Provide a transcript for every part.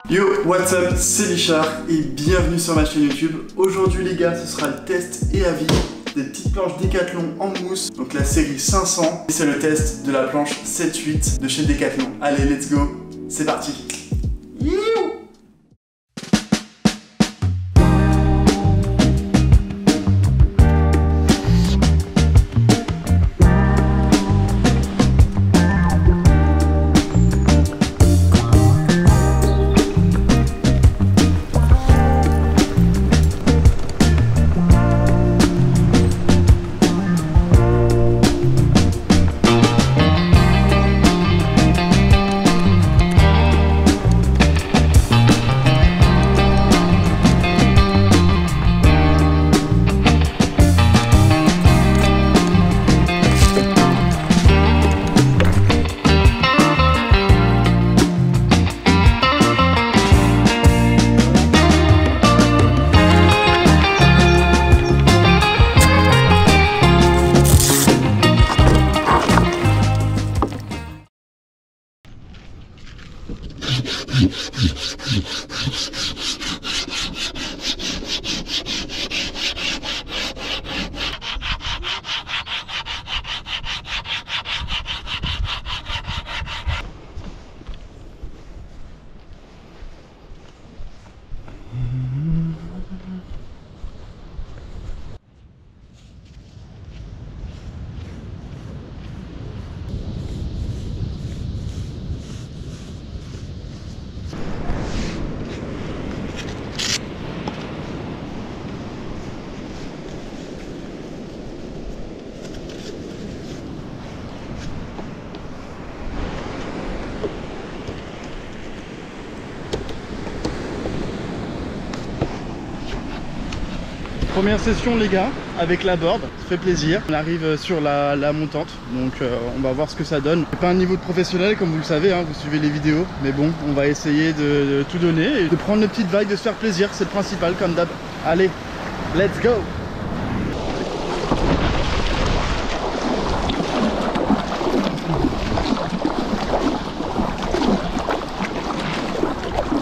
Yo, what's up, c'est Richard et bienvenue sur ma chaîne YouTube. Aujourd'hui les gars, ce sera le test et avis des petites planches Decathlon en mousse, donc la série 500. Et c'est le test de la planche 7-8 de chez Decathlon. Allez, let's go, c'est parti. Youhou! Première session les gars, avec la board, ça fait plaisir. On arrive sur la montante, donc on va voir ce que ça donne. C'est pas un niveau de professionnel comme vous le savez, hein, vous suivez les vidéos, mais bon, on va essayer de tout donner et de prendre les petites vagues, de se faire plaisir, c'est le principal comme d'hab. Allez, let's go!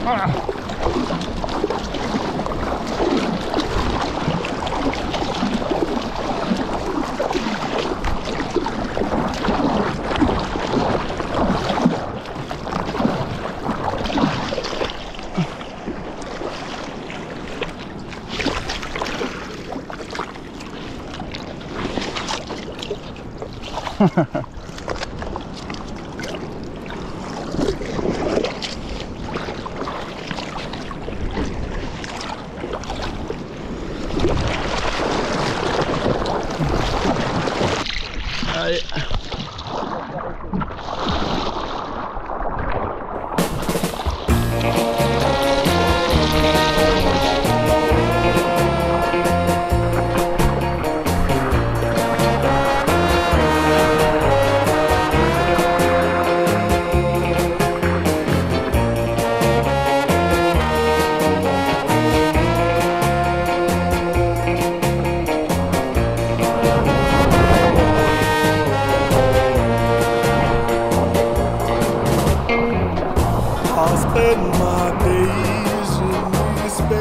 Voilà. Allez. I spend my days in despair,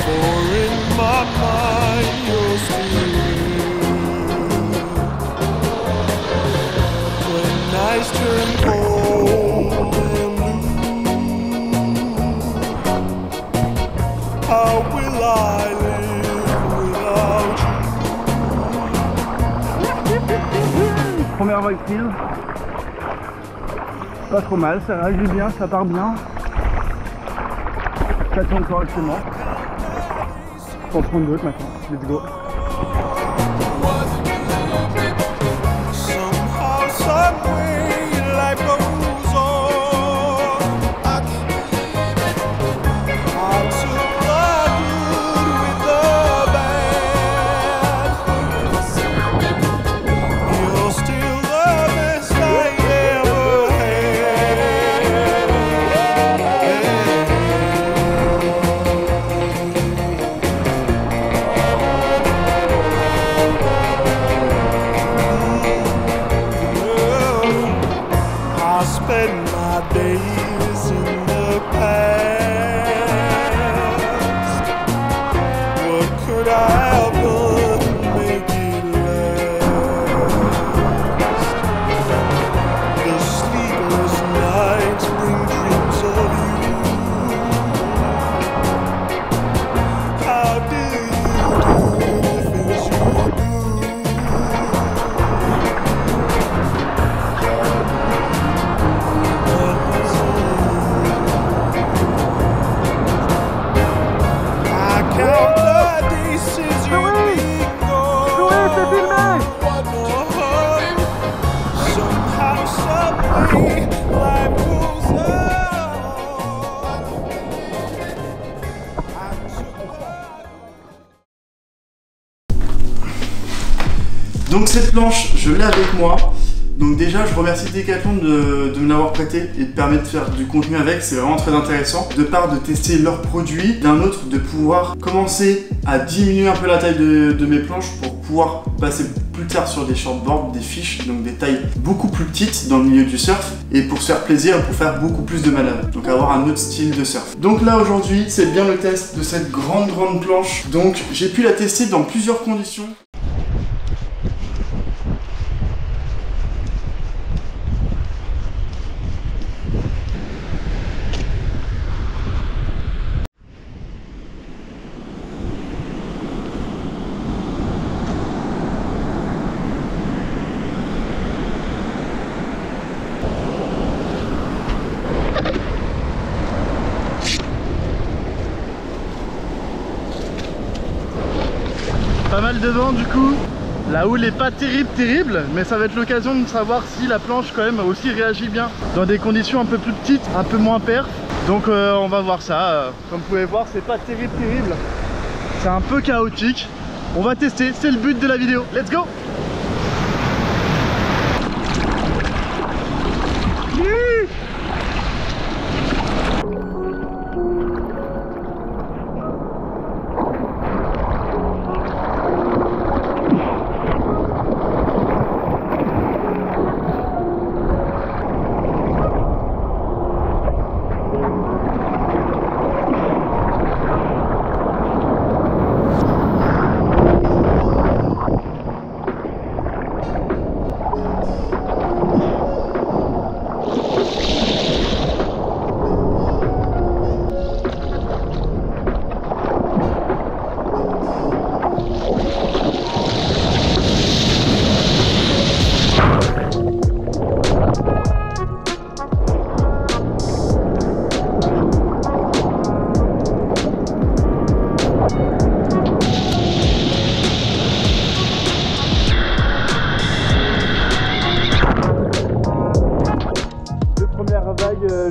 for in my mind you're still there. When nights turn cold and blue, how will I live without you? Première vague prise. Pas trop mal, ça réagit bien, ça part bien. Ça tourne correctement. Pour prendre d'autres maintenant. Let's go. Somehow, someway, life goes on. I took the good with the bad. You're still the best I ever had. life moves on. Donc cette planche, je l'ai avec moi. Donc déjà, je remercie Decathlon de me l'avoir prêté et de permettre de faire du contenu avec. C'est vraiment très intéressant. De part de tester leurs produits, d'un autre de pouvoir commencer à diminuer un peu la taille de mes planches pour pouvoir passer plus tard sur des shortboards, des fiches, donc des tailles beaucoup plus petites dans le milieu du surf et pour se faire plaisir et pour faire beaucoup plus de manœuvres. Donc avoir un autre style de surf. Donc là aujourd'hui, c'est bien le test de cette grande planche. Donc j'ai pu la tester dans plusieurs conditions. Pas mal de vent du coup, la houle est pas terrible, mais ça va être l'occasion de savoir si la planche quand même aussi réagit bien dans des conditions un peu plus petites, un peu moins perf. Donc on va voir ça, comme vous pouvez voir c'est pas terrible, c'est un peu chaotique. On va tester, c'est le but de la vidéo, let's go.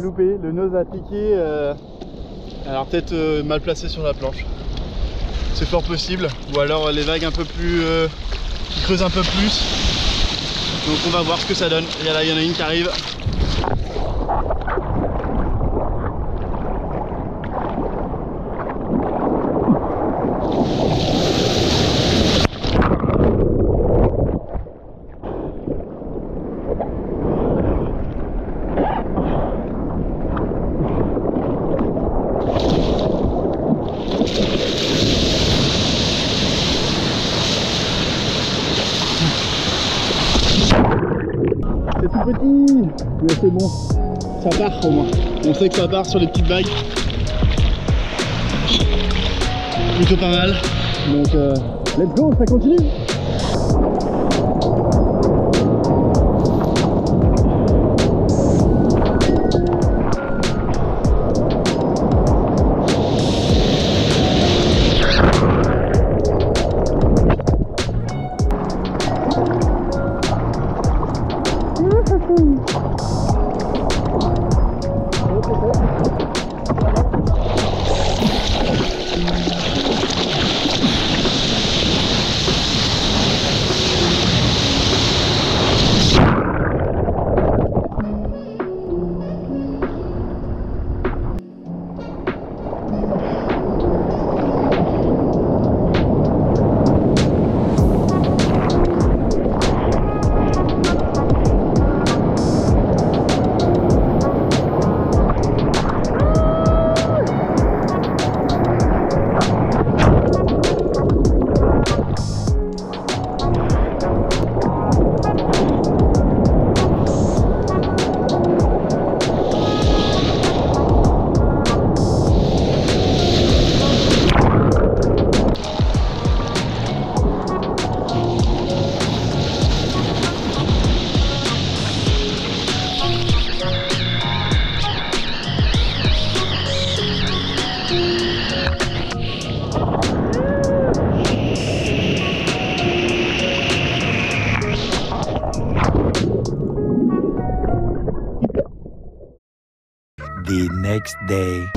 Loupé, le nose a piqué, alors peut-être mal placé sur la planche, c'est fort possible, ou alors les vagues un peu plus qui creusent un peu plus, donc on va voir ce que ça donne. Et là il y en a une qui arrive. C'est tout petit, mais c'est bon, ça part au moins. On sait que ça part sur les petites vagues. Plutôt pas mal. Donc let's go, ça continue. next day.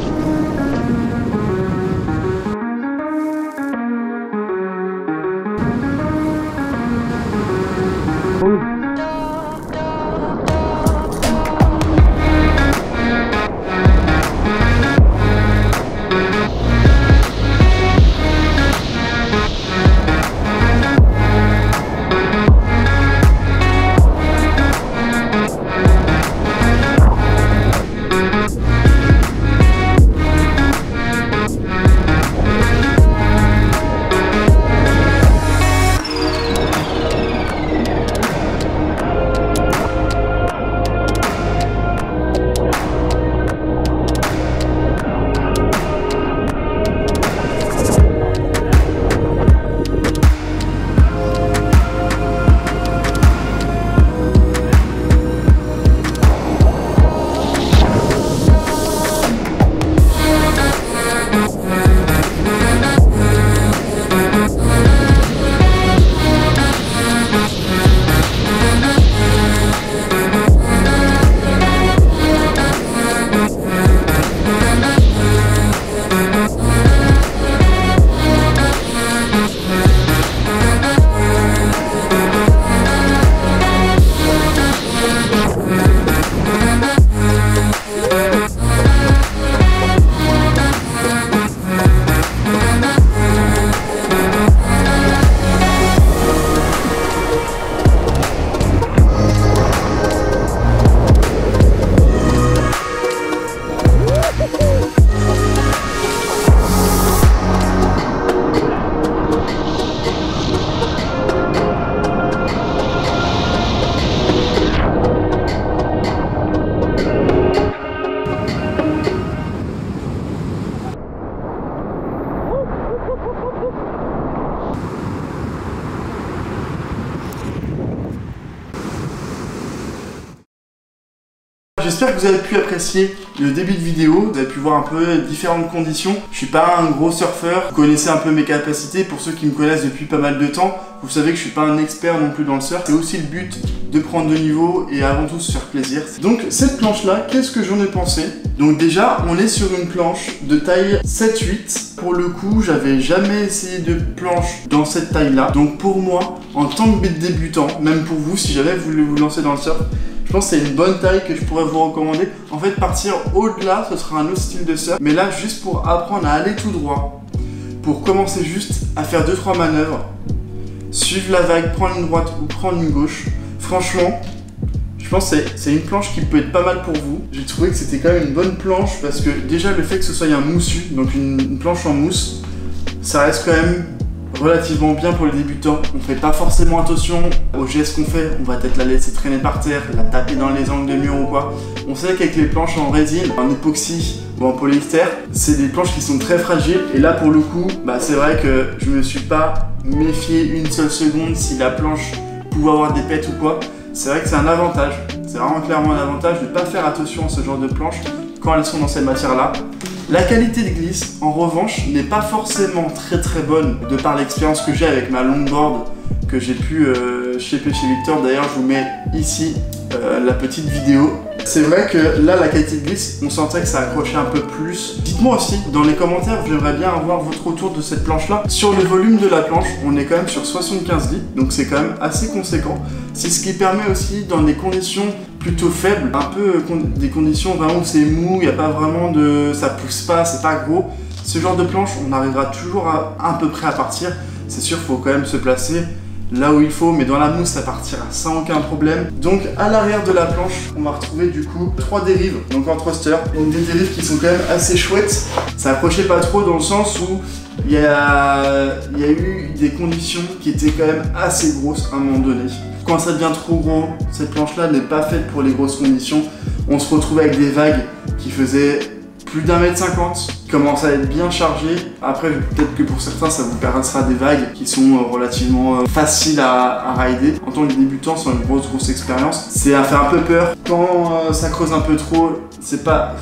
J'espère que vous avez pu apprécier le début de vidéo, vous avez pu voir un peu différentes conditions. Je suis pas un gros surfeur, vous connaissez un peu mes capacités, pour ceux qui me connaissent depuis pas mal de temps, vous savez que je suis pas un expert non plus dans le surf. C'est aussi le but de prendre de niveau et avant tout se faire plaisir. Donc cette planche là, qu'est-ce que j'en ai pensé? Donc déjà, on est sur une planche de taille 7-8. Pour le coup, j'avais jamais essayé de planche dans cette taille là. Donc pour moi, en tant que débutant, même pour vous, si jamais vous voulez vous lancer dans le surf, je pense que c'est une bonne taille que je pourrais vous recommander. En fait, partir au-delà, ce sera un autre style de surf. Mais là, juste pour apprendre à aller tout droit, pour commencer juste à faire 2-3 manœuvres, suivre la vague, prendre une droite ou prendre une gauche, franchement, je pense que c'est une planche qui peut être pas mal pour vous. J'ai trouvé que c'était quand même une bonne planche parce que déjà le fait que ce soit un moussu, donc une planche en mousse, ça reste quand même relativement bien pour les débutants. On fait pas forcément attention aux gestes qu'on fait, on va peut-être la laisser traîner par terre, la taper dans les angles de mur ou quoi. On sait qu'avec les planches en résine, en époxy ou en polyester, c'est des planches qui sont très fragiles et là pour le coup, c'est vrai que je me suis pas méfié une seule seconde si la planche pouvait avoir des pètes ou quoi. C'est vrai que c'est un avantage, c'est vraiment clairement un avantage de ne pas faire attention à ce genre de planches quand elles sont dans cette matière-là. La qualité de glisse, en revanche, n'est pas forcément très bonne de par l'expérience que j'ai avec ma longboard que j'ai pu shaper chez Victor. D'ailleurs, je vous mets ici la petite vidéo. C'est vrai que là, la qualité de glisse, on sentait que ça accrochait un peu plus. Dites-moi aussi dans les commentaires, j'aimerais bien avoir votre retour de cette planche-là. Sur le volume de la planche, on est quand même sur 75 litres, donc c'est quand même assez conséquent. C'est ce qui permet aussi, dans des conditions plutôt faibles, un peu des conditions vraiment où c'est mou, il n'y a pas vraiment de... ça pousse pas, c'est pas gros. Ce genre de planche, on arrivera toujours à peu près à partir. C'est sûr, il faut quand même se placer là où il faut, mais dans la mousse ça partira sans aucun problème. Donc à l'arrière de la planche, on va retrouver du coup 3 dérives, donc en thruster. Donc des dérives qui sont quand même assez chouettes. Ça accrochait pas trop dans le sens où il y a eu des conditions qui étaient quand même assez grosses à un moment donné. Quand ça devient trop gros, cette planche là n'est pas faite pour les grosses conditions. On se retrouve avec des vagues qui faisaient plus d'1,50 m, commence à être bien chargé. Après, peut-être que pour certains, ça vous paraîtra des vagues qui sont relativement faciles à rider. En tant que débutant, sans une grosse expérience, c'est à faire un peu peur. Quand ça creuse un peu trop, c'est pas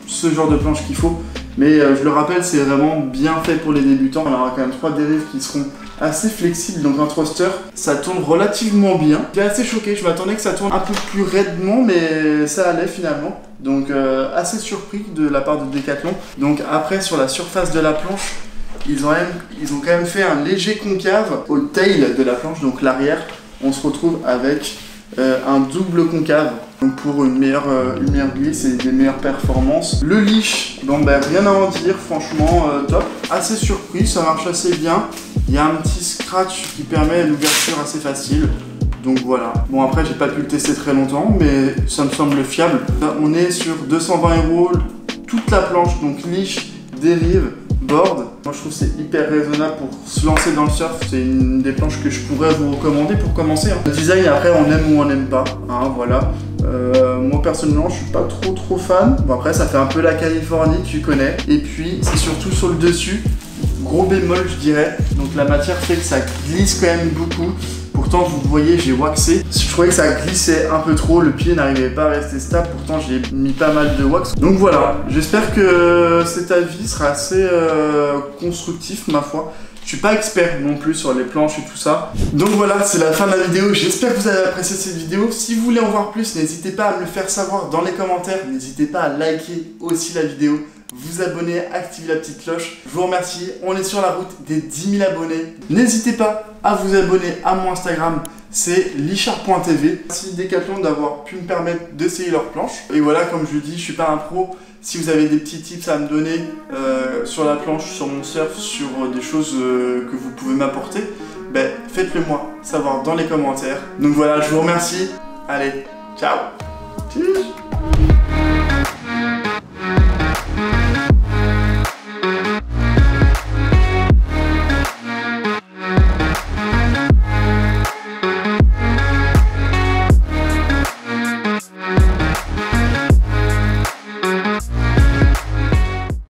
ce genre de planche qu'il faut. Mais je le rappelle, c'est vraiment bien fait pour les débutants. On aura quand même 3 dérives qui seront assez flexible, donc un thruster, ça tourne relativement bien. J'étais assez choqué, je m'attendais que ça tourne un peu plus raidement, mais ça allait finalement. Donc assez surpris de la part de Decathlon. Donc après, sur la surface de la planche, ils ont quand même fait un léger concave au tail de la planche, donc l'arrière. On se retrouve avec un double concave, donc pour une meilleure glisse et des meilleures performances. Le leash, bon ben rien à en dire, franchement top. Assez surpris, ça marche assez bien. Il y a un petit scratch qui permet l'ouverture assez facile. Donc voilà. Bon après j'ai pas pu le tester très longtemps, mais ça me semble fiable. Là, on est sur 220 €, toute la planche, donc leash, dérive, board. Moi je trouve que c'est hyper raisonnable pour se lancer dans le surf. C'est une des planches que je pourrais vous recommander pour commencer. Le design après on aime ou on n'aime pas. Hein, voilà. Moi personnellement je suis pas trop fan. Bon après ça fait un peu la Californie, tu connais. Et puis c'est surtout sur le dessus. Gros bémol je dirais. Donc la matière fait que ça glisse quand même beaucoup. Pourtant vous voyez j'ai waxé. Je trouvais que ça glissait un peu trop, le pied n'arrivait pas à rester stable, pourtant j'ai mis pas mal de wax. Donc voilà, j'espère que cet avis sera assez constructif ma foi. Je suis pas expert non plus sur les planches et tout ça. Donc voilà, c'est la fin de la vidéo. J'espère que vous avez apprécié cette vidéo. Si vous voulez en voir plus, n'hésitez pas à me le faire savoir dans les commentaires. N'hésitez pas à liker aussi la vidéo, vous abonner, activer la petite cloche. Je vous remercie. On est sur la route des 10 000 abonnés. N'hésitez pas à vous abonner à mon Instagram. C'est lichard.tv. Merci Decathlon d'avoir pu me permettre d'essayer leur planche. Et voilà, comme je le dis, je suis pas un pro. Si vous avez des petits tips à me donner sur la planche, sur mon surf, sur des choses que vous pouvez m'apporter, ben, faites-le moi savoir dans les commentaires. Donc voilà, je vous remercie. Allez, ciao. Tchuss.